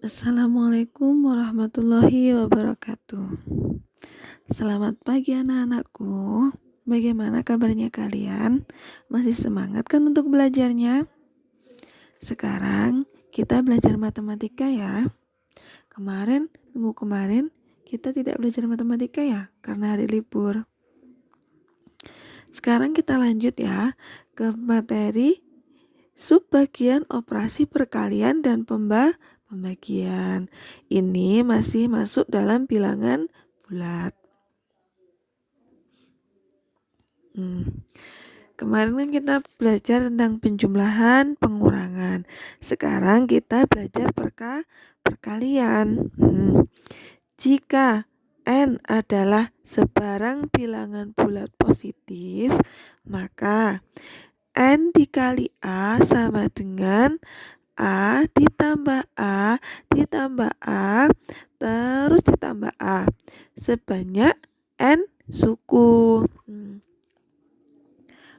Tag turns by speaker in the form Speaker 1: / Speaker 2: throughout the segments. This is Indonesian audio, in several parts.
Speaker 1: Assalamualaikum warahmatullahi wabarakatuh. Selamat pagi anak-anakku. Bagaimana kabarnya kalian? Masih semangat kan untuk belajarnya? Sekarang kita belajar matematika ya. Minggu kemarin kita tidak belajar matematika ya, karena hari libur. Sekarang kita lanjut ya ke materi subbagian operasi perkalian dan pembagian. Ini masih masuk dalam bilangan bulat. Kemarin kan kita belajar tentang penjumlahan, pengurangan. Sekarang kita belajar perkalian. Jika N adalah sebarang bilangan bulat positif, maka N dikali A sama dengan A ditambah A ditambah A terus ditambah A sebanyak N suku.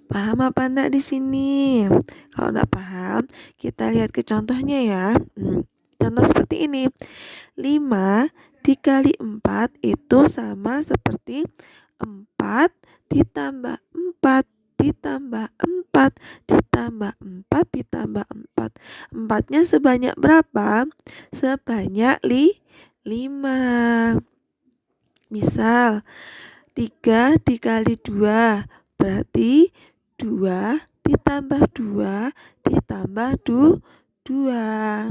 Speaker 1: Paham apa enggak di sini? Kalau enggak paham, kita lihat ke contohnya ya. Contoh seperti ini. 5 dikali 4 itu sama seperti 4 ditambah 4 ditambah 4 ditambah 4 ditambah 4. 4-nya sebanyak berapa? Sebanyak 5. Misal 3 dikali 2 berarti 2 ditambah 2 ditambah 2.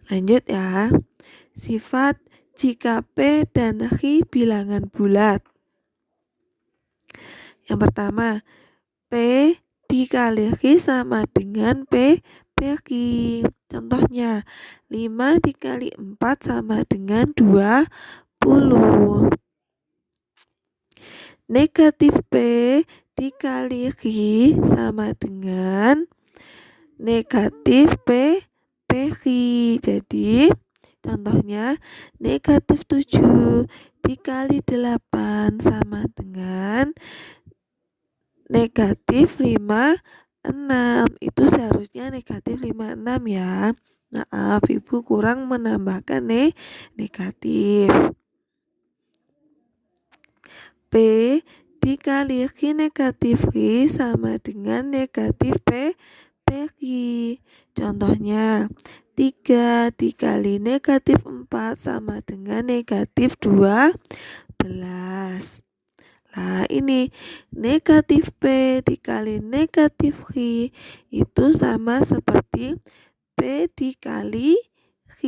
Speaker 1: Lanjut ya. Sifat jika P dan Q bilangan bulat. Yang pertama, P dikali Q sama dengan PQ. Contohnya, 5 dikali 4 sama dengan 20. Negatif P dikali Q sama dengan negatif PQ. Jadi contohnya negatif 7 dikali 8 sama dengan negatif 56. Itu seharusnya negatif 56 ya. Maaf, ibu kurang menambahkan negatif. P dikali Q negatif Q sama dengan negatif PQ. Contohnya 3 dikali negatif 4 sama dengan negatif 12. Nah ini negatif P dikali negatif Q itu sama seperti P dikali Q.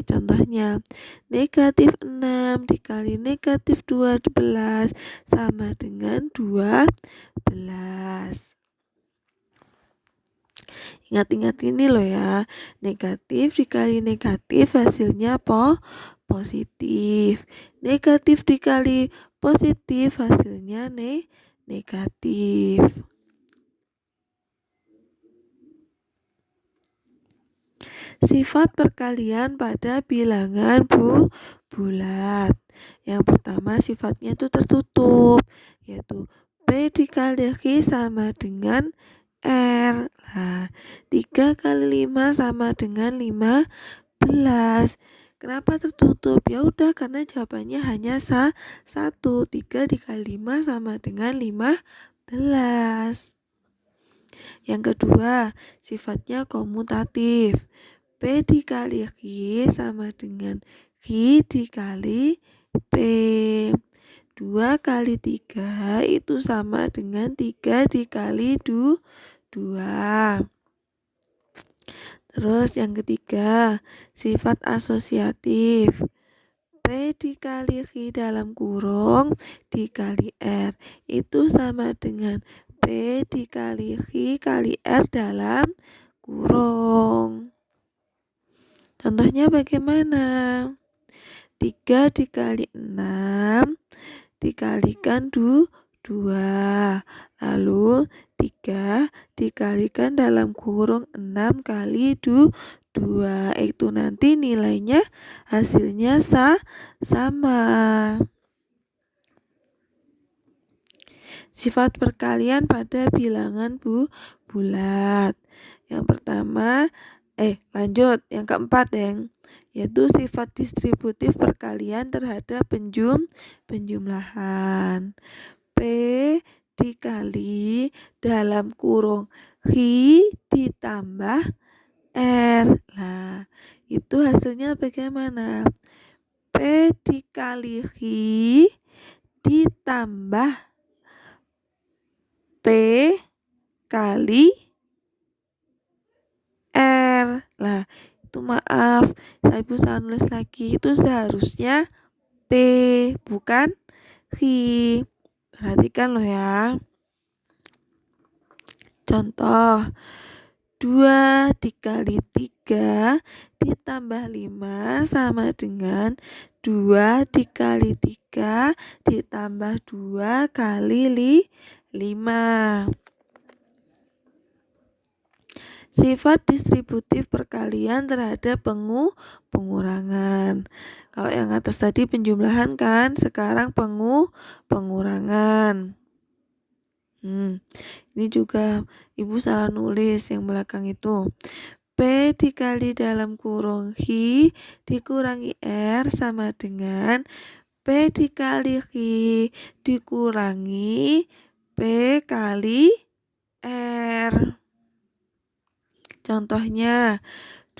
Speaker 1: Contohnya negatif 6 dikali negatif 12 sama dengan 12. Ingat-ingat ini loh ya. Negatif dikali negatif hasilnya positif. Negatif dikali positif hasilnya negatif. Sifat perkalian pada bilangan bulat. Yang pertama sifatnya itu tertutup, yaitu P dikali Q sama dengan R. Nah, 3 kali 5 sama dengan 15. Kenapa tertutup? Ya udah, karena jawabannya hanya 1. 3 dikali 5 sama dengan 15. Yang kedua, sifatnya komutatif. P dikali Q sama dengan Q dikali P. 2 kali 3 itu sama dengan 3 dikali 2. Terus yang ketiga, sifat asosiatif. P dikali Q dalam kurung dikali R itu sama dengan P dikali Q kali R dalam kurung. Contohnya bagaimana? 3 dikali 6 dikalikan 2. Lalu 3 dikalikan dalam kurung 6 kali 2. Itu nanti nilainya hasilnya sama. Sifat perkalian pada bilangan bulat. Yang pertama, Lanjut yang keempat, Deng, yaitu sifat distributif perkalian terhadap penjumlahan. P dikali dalam kurung hi ditambah R. Nah, itu hasilnya bagaimana? P dikali hi ditambah P kali R. Nah, itu maaf, Ibu salah nulis lagi. Itu seharusnya P, bukan hi. Perhatikan loh ya. Contoh, 2 dikali 3 ditambah 5 sama dengan 2 dikali 3 ditambah 2 kali 5. Sifat distributif perkalian terhadap pengurangan. Kalau yang atas tadi penjumlahan kan, sekarang pengurangan. Ini juga Ibu salah nulis yang belakang itu. P dikali dalam kurung hi dikurangi R sama dengan P dikali hi dikurangi P kali R. Contohnya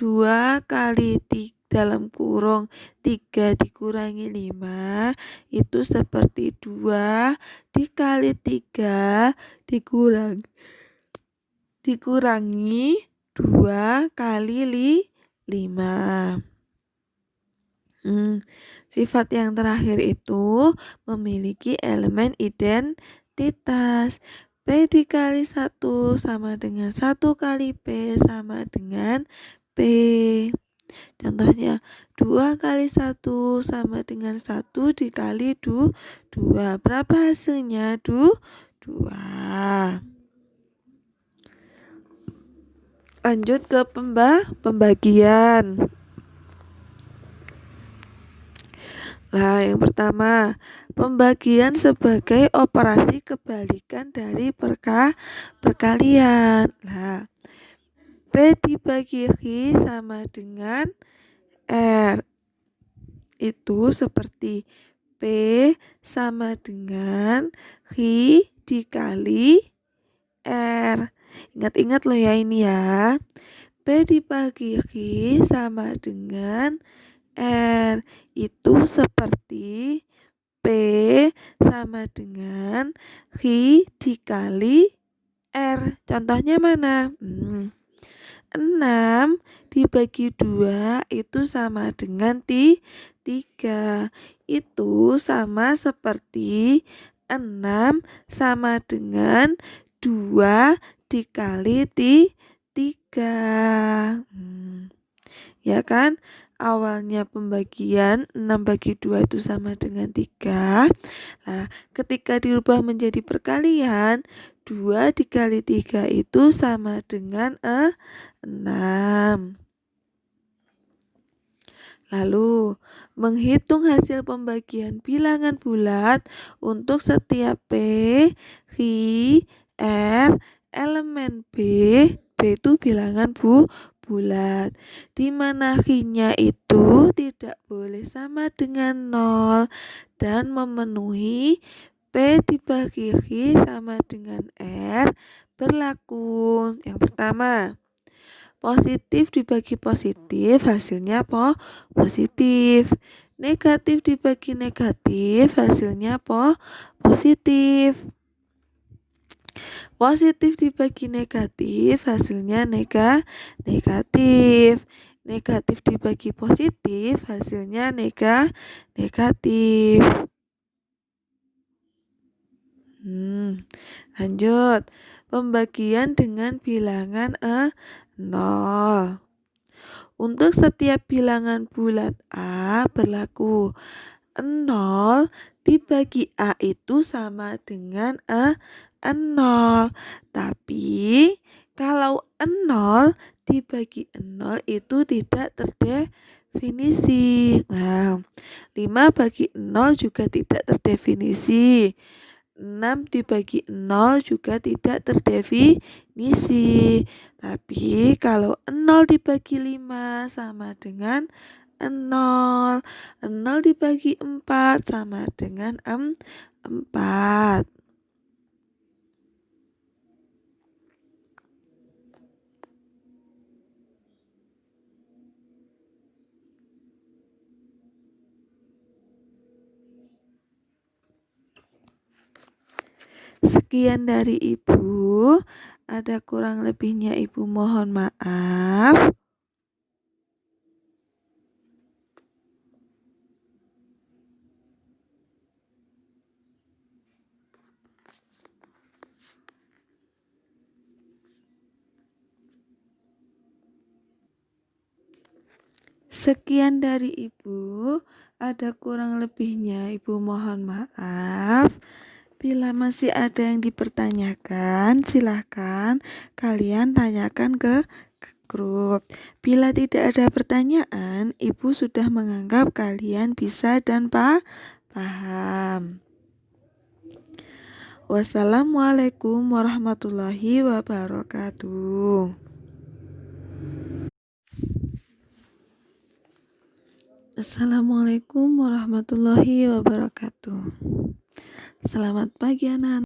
Speaker 1: 2 kali dalam kurung 3 dikurangi 5 itu seperti 2 dikali 3 dikurangi 2 kali 5. Sifat yang terakhir itu memiliki elemen identitas. P dikali 1 sama dengan 1 kali P sama dengan P. Contohnya 2 kali 1 sama dengan 1 dikali 2. Berapa hasilnya? 2. Lanjut ke pembagian. Nah, yang pertama, pembagian sebagai operasi kebalikan dari perkalian. Nah, P dibagi hi sama dengan R. Itu seperti P sama dengan hi dikali R. Ingat-ingat loh ya ini ya. P dibagi hi sama dengan R. Itu seperti P sama dengan hi dikali R. Contohnya mana? 6 dibagi 2 itu sama dengan 3. Itu sama seperti 6 sama dengan 2 dikali 3. Ya kan? Awalnya pembagian 6 bagi 2 itu sama dengan 3. Nah, ketika dirubah menjadi perkalian, 2 dikali 3 itu sama dengan 6. Lalu, menghitung hasil pembagian bilangan bulat untuk setiap P, hi, R, elemen B itu bilangan bulat, di mana hi-nya itu tidak boleh sama dengan 0 dan memenuhi P dibagi hi sama dengan R berlaku. Yang pertama, positif dibagi positif hasilnya positif. Negatif dibagi negatif hasilnya positif. Positif dibagi negatif hasilnya negatif. Negatif dibagi positif hasilnya negatif. Lanjut. Pembagian dengan bilangan 0. Untuk setiap bilangan bulat A berlaku 0 dibagi A itu sama dengan 0. Tapi kalau 0 dibagi 0 itu tidak terdefinisi. Nah, 5 bagi 0 juga tidak terdefinisi. 6 dibagi 0 juga tidak terdefinisi. Tapi kalau 0 dibagi 5 sama dengan 0. 0 dibagi 4 sama dengan 4. Sekian dari Ibu. Ada kurang lebihnya Ibu mohon maaf. Sekian dari Ibu. Ada kurang lebihnya Ibu mohon maaf. Bila masih ada yang dipertanyakan, silahkan kalian tanyakan ke grup. Bila tidak ada pertanyaan, Ibu sudah menganggap kalian bisa dan paham. Wassalamualaikum warahmatullahi wabarakatuh. Assalamualaikum warahmatullahi wabarakatuh. Selamat pagi anak-anak.